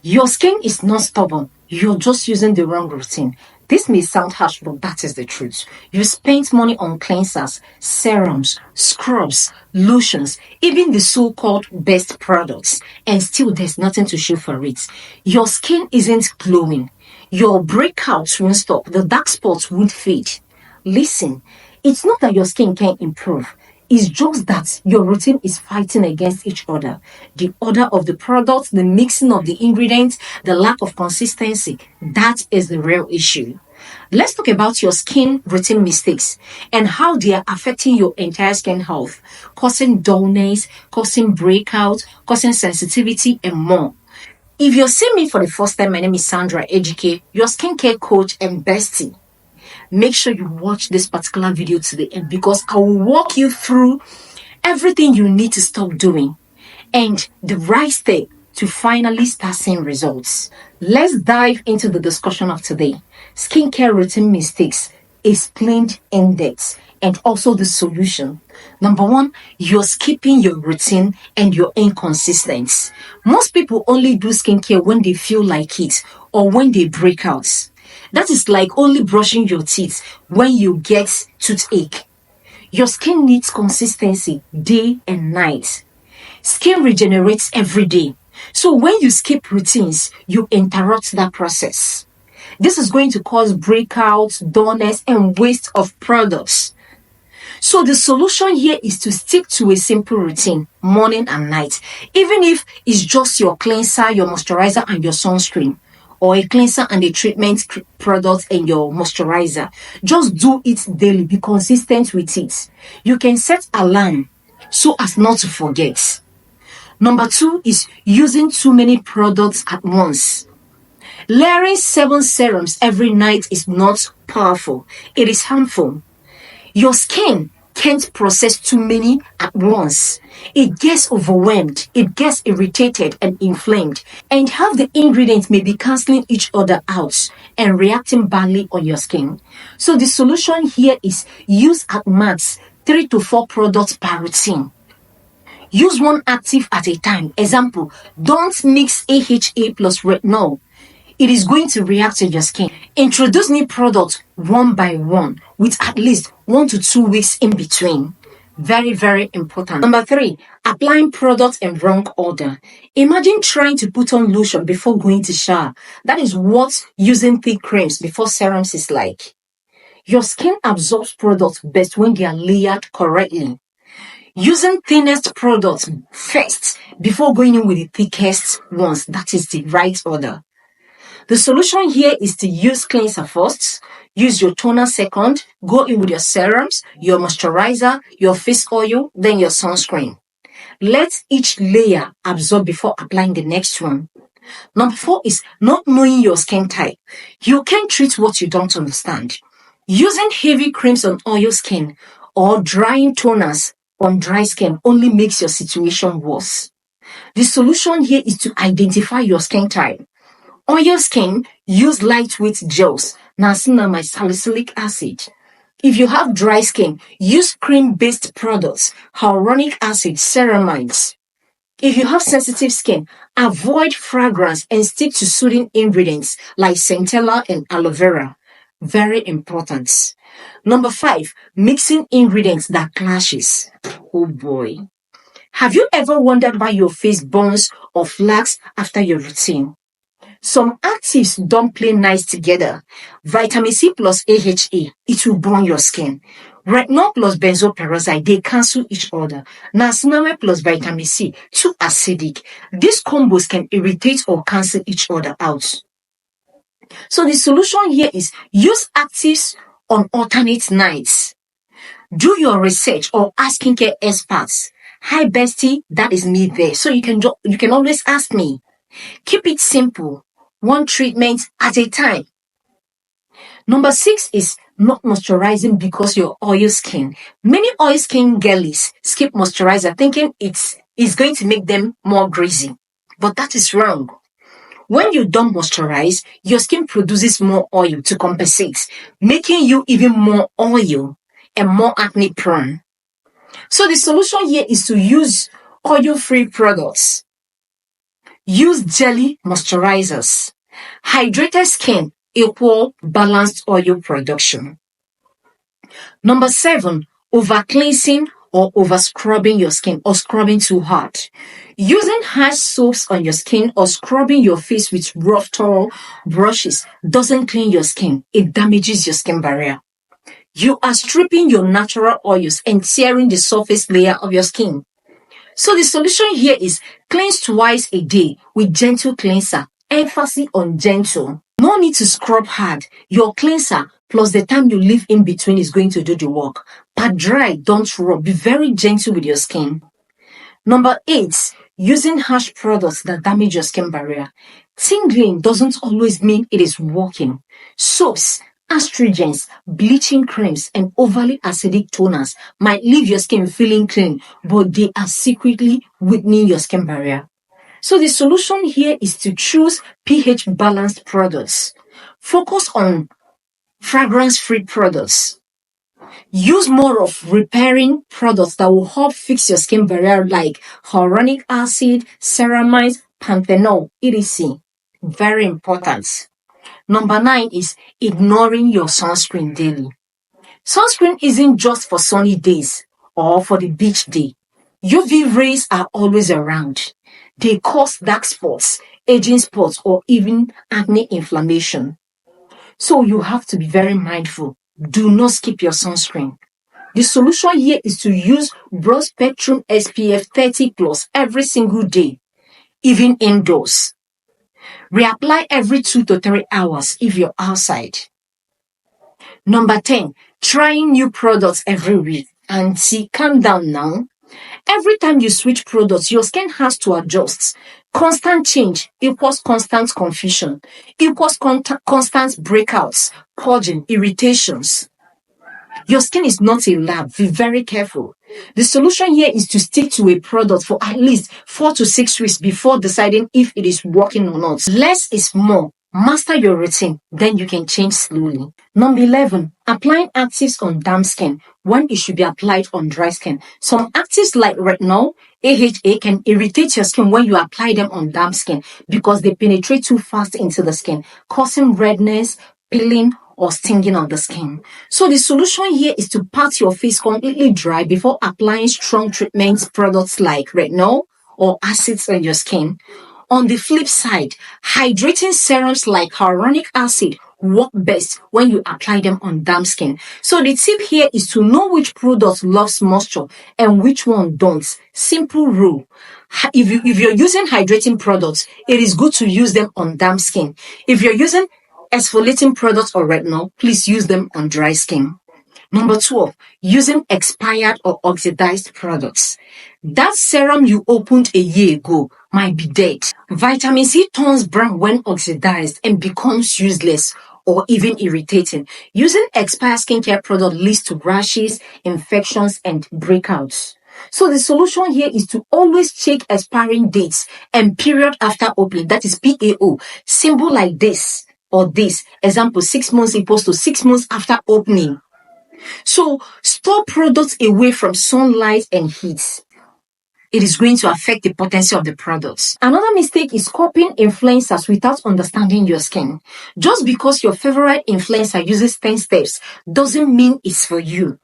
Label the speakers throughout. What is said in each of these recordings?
Speaker 1: Your skin is not stubborn. You're just using the wrong routine. This may sound harsh, but that is the truth. You spent money on cleansers, serums, scrubs, lotions, even the so-called best products, and still there's nothing to show for it. Your skin isn't glowing. Your breakouts won't stop. The dark spots won't fade. Listen, it's not that your skin can't improve. It's just that your routine is fighting against each other. The order of the products, the mixing of the ingredients, the lack of consistency. That is the real issue. Let's talk about your skin routine mistakes and how they are affecting your entire skin health, causing dullness, causing breakouts, causing sensitivity, and more. If you're seeing me for the first time, my name is Sandra, your skincare coach and bestie. Make sure you watch this particular video to the end because I will walk you through everything you need to stop doing and the right step to finally start seeing results. Let's dive into the discussion of today. Skincare routine mistakes, explained index, and also the solution. Number one, you're skipping your routine and you're inconsistent. Most people only do skincare when they feel like it or when they break out. That is like only brushing your teeth when you get toothache. Your skin needs consistency day and night. Skin regenerates every day. So when you skip routines, you interrupt that process. This is going to cause breakouts, dullness, and waste of products. So the solution here is to stick to a simple routine, morning and night. Even if it's just your cleanser, your moisturizer, and your sunscreen, or a cleanser and a treatment product and your moisturizer. Just do it daily. Be consistent with it. You can set alarm so as not to forget. Number two is using too many products at once. Layering 7 serums every night is not powerful. It is harmful. Your skin can't process too many at once. It gets overwhelmed, it gets irritated and inflamed, and half the ingredients may be cancelling each other out and reacting badly on your skin. So the solution here is use at max 3 to 4 products per routine. Use one active at a time. Example, don't mix AHA plus retinol. It is going to react to your skin. Introduce new products one by one with at least 1 to 2 weeks in between. Very, very important. Number 3, applying products in wrong order. Imagine trying to put on lotion before going to shower. That is what using thick creams before serums is like. Your skin absorbs products best when they are layered correctly. Using thinnest products first before going in with the thickest ones. That is the right order. The solution here is to use cleanser first, use your toner second, go in with your serums, your moisturizer, your face oil, then your sunscreen. Let each layer absorb before applying the next one. Number 4 is not knowing your skin type. You can't treat what you don't understand. Using heavy creams on oil skin or drying toners on dry skin only makes your situation worse. The solution here is to identify your skin type. Oil skin, use lightweight gels, niacinamide salicylic acid. If you have dry skin, use cream-based products, hyaluronic acid, ceramides. If you have sensitive skin, avoid fragrance and stick to soothing ingredients like centella and aloe vera. Very important. Number 5, mixing ingredients that clashes. Oh boy. Have you ever wondered why your face burns or flags after your routine? Some actives don't play nice together. Vitamin C plus AHA, it will burn your skin. Retinol plus benzoperoxide, they cancel each other. Niacinamide plus vitamin C, too acidic. These combos can irritate or cancel each other out. So the solution here is use actives on alternate nights. Do your research or ask skincare experts. Hi bestie, that is me there. So you can always ask me. Keep it simple. One treatment at a time. Number 6 is not moisturizing because you're oil skin. Many oil skin girlies skip moisturizer thinking it's going to make them more greasy. But that is wrong. When you don't moisturize, your skin produces more oil to compensate, making you even more oil and more acne prone. So the solution here is to use oil-free products. Use jelly moisturizers. Hydrated skin equal balanced oil production. Number 7, over cleansing or over scrubbing your skin or scrubbing too hard. Using harsh soaps on your skin or scrubbing your face with rough towel brushes doesn't clean your skin. It damages your skin barrier. You are stripping your natural oils and tearing the surface layer of your skin. So the solution here is cleanse twice a day with gentle cleanser. Emphasis on gentle. No need to scrub hard. Your cleanser plus the time you leave in between is going to do the work. Pat dry, don't rub. Be very gentle with your skin. Number 8, using harsh products that damage your skin barrier. Tingling doesn't always mean it is working. Soaps, astringents, bleaching creams, and overly acidic toners might leave your skin feeling clean, but they are secretly weakening your skin barrier. So the solution here is to choose pH balanced products. Focus on fragrance-free products. Use more of repairing products that will help fix your skin barrier like hyaluronic acid, ceramides, panthenol, etc. Very important. Number 9 is ignoring your sunscreen daily. Sunscreen isn't just for sunny days or for the beach day. UV rays are always around. They cause dark spots, aging spots, or even acne inflammation. So you have to be very mindful. Do not skip your sunscreen. The solution here is to use broad spectrum SPF 30 plus every single day, even indoors. Reapply every 2 to 3 hours if you're outside. Number 10, trying new products every week. And see, calm down now. Every time you switch products, your skin has to adjust. Constant change equals constant confusion, equals constant breakouts, purging, irritations. Your skin is not a lab. Be very careful. The solution here is to stick to a product for at least 4 to 6 weeks before deciding if it is working or not. Less is more. Master your routine, then you can change slowly. Number 11, applying actives on damp skin when it should be applied on dry skin. Some actives like retinol, AHA can irritate your skin when you apply them on damp skin because they penetrate too fast into the skin, causing redness, peeling, or stinging on the skin. So the solution here is to pat your face completely dry before applying strong treatment products like retinol or acids on your skin. On the flip side, hydrating serums like hyaluronic acid work best when you apply them on damp skin. So the tip here is to know which product loves moisture and which one don't. Simple rule. If you're using hydrating products, it is good to use them on damp skin. If you're using exfoliating products or retinol, please use them on dry skin. Number 12, using expired or oxidized products. That serum you opened a year ago might be dead. Vitamin C turns brown when oxidized and becomes useless or even irritating. Using expired skincare product leads to rashes, infections, and breakouts. So the solution here is to always check expiring dates and period after opening. That is PAO. Symbol like this or this. Example, 6 months equals to 6 months after opening. So store products away from sunlight and heat. It is going to affect the potency of the products. Another mistake is copying influencers without understanding your skin. Just because your favorite influencer uses 10 steps doesn't mean it's for you.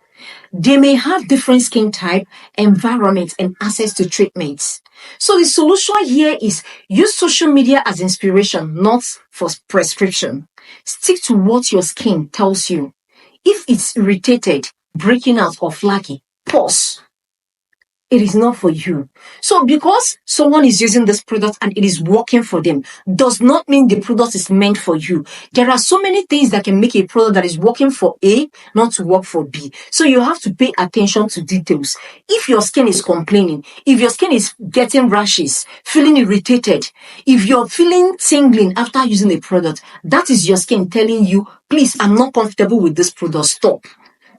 Speaker 1: They may have different skin type, environment, and access to treatments. So the solution here is use social media as inspiration, not for prescription. Stick to what your skin tells you. If it's irritated, breaking out, or flaky, pause. It is not for you. So because someone is using this product and it is working for them, does not mean the product is meant for you. There are so many things that can make a product that is working for A not to work for B. So you have to pay attention to details. If your skin is complaining, if your skin is getting rashes, feeling irritated, if you're feeling tingling after using a product, that is your skin telling you, please, I'm not comfortable with this product, stop.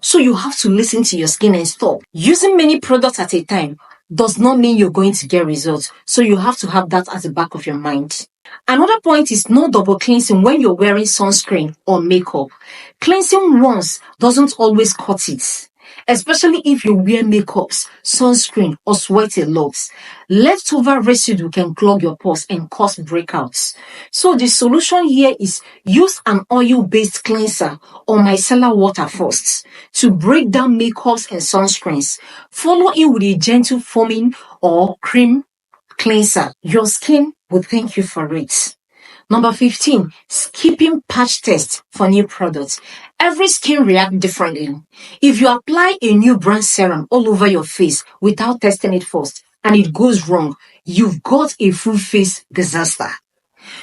Speaker 1: So you have to listen to your skin and stop. Using many products at a time does not mean you're going to get results. So you have to have that at the back of your mind. Another point is no double cleansing when you're wearing sunscreen or makeup. Cleansing once doesn't always cut it. especially if you wear makeups, sunscreen, or sweat a lot. Leftover residue can clog your pores and cause breakouts. So the solution here is use an oil-based cleanser or micellar water first to break down makeups and sunscreens. Follow in with a gentle foaming or cream cleanser. Your skin will thank you for it. Number 15, skipping patch tests for new products. Every skin reacts differently. If you apply a new brand serum all over your face without testing it first and it goes wrong, you've got a full face disaster.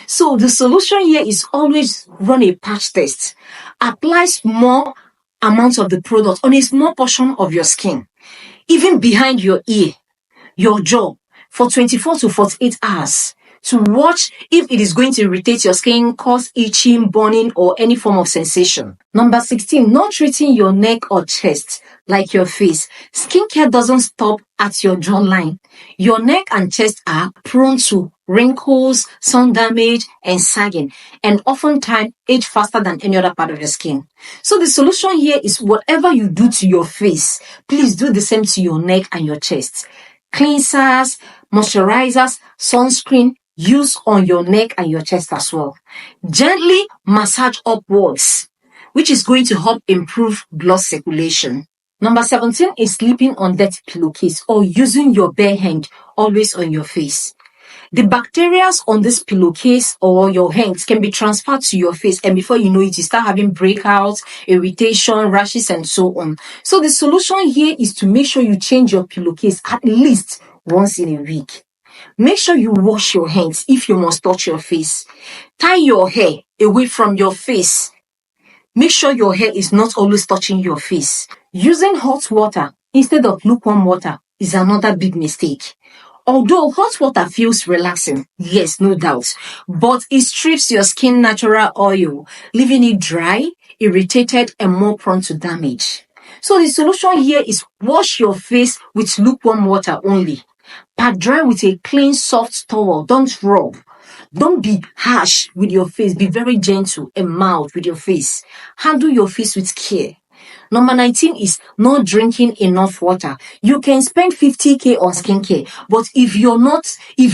Speaker 1: So the solution here is always run a patch test. Apply small amounts of the product on a small portion of your skin, even behind your ear, your jaw, for 24 to 48 hours to watch if it is going to irritate your skin, cause itching, burning, or any form of sensation. Number 16, not treating your neck or chest like your face. Skincare doesn't stop at your jawline. Your neck and chest are prone to wrinkles, sun damage, and sagging, and oftentimes age faster than any other part of your skin. So the solution here is whatever you do to your face, please do the same to your neck and your chest. Cleansers, moisturizers, sunscreen, use on your neck and your chest as well. Gently massage upwards, which is going to help improve blood circulation. Number 17 is sleeping on dirty pillowcase or using your bare hand always on your face. The bacteria on this pillowcase or your hands can be transferred to your face, and before you know it, you start having breakouts, irritation, rashes, and so on. So the solution here is to make sure you change your pillowcase at least once in a week. Make sure you wash your hands if you must touch your face. Tie your hair away from your face. Make sure your hair is not always touching your face. Using hot water instead of lukewarm water is another big mistake. Although hot water feels relaxing, yes, no doubt, but it strips your skin natural oil, leaving it dry, irritated, and more prone to damage. So the solution here is wash your face with lukewarm water only. Pat dry with a clean, soft towel. Don't rub. Don't be harsh with your face. Be very gentle and mild with your face. Handle your face with care. Number 19 is not drinking enough water. You can spend 50k on skincare, but if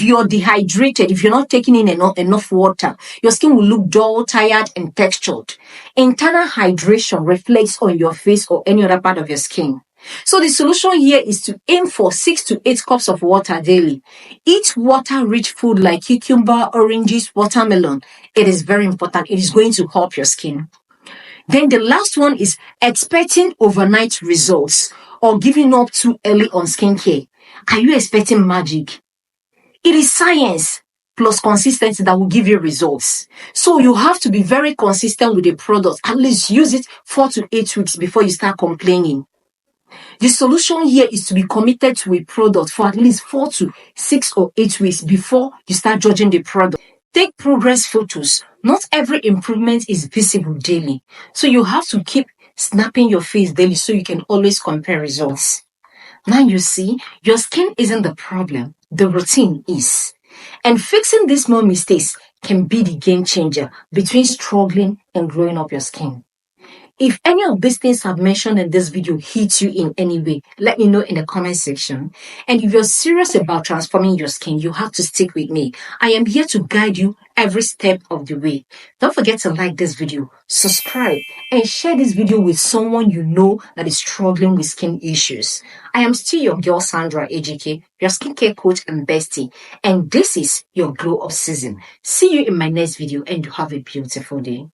Speaker 1: you're dehydrated, if you're not taking in enough water, your skin will look dull, tired, and textured. Internal hydration reflects on your face or any other part of your skin. So the solution here is to aim for 6 to 8 cups of water daily. Eat water-rich food like cucumber, oranges, watermelon. It is very important. It is going to help your skin. Then the last one is expecting overnight results or giving up too early on skincare. Are you expecting magic? It is science plus consistency that will give you results. So you have to be very consistent with the product. At least use it 4 to 8 weeks before you start complaining. The solution here is to be committed to a product for at least 4 to 6 or 8 weeks before you start judging the product. Take progress photos. Not every improvement is visible daily. So you have to keep snapping your face daily so you can always compare results. Now you see, your skin isn't the problem. The routine is. And fixing these small mistakes can be the game changer between struggling and growing up your skin. If any of these things I've mentioned in this video hit you in any way, let me know in the comment section. And if you're serious about transforming your skin, you have to stick with me. I am here to guide you every step of the way. Don't forget to like this video, subscribe, and share this video with someone you know that is struggling with skin issues. I am still your girl Sandra, AGK, your skincare coach and bestie. And this is your glow up season. See you in my next video and you have a beautiful day.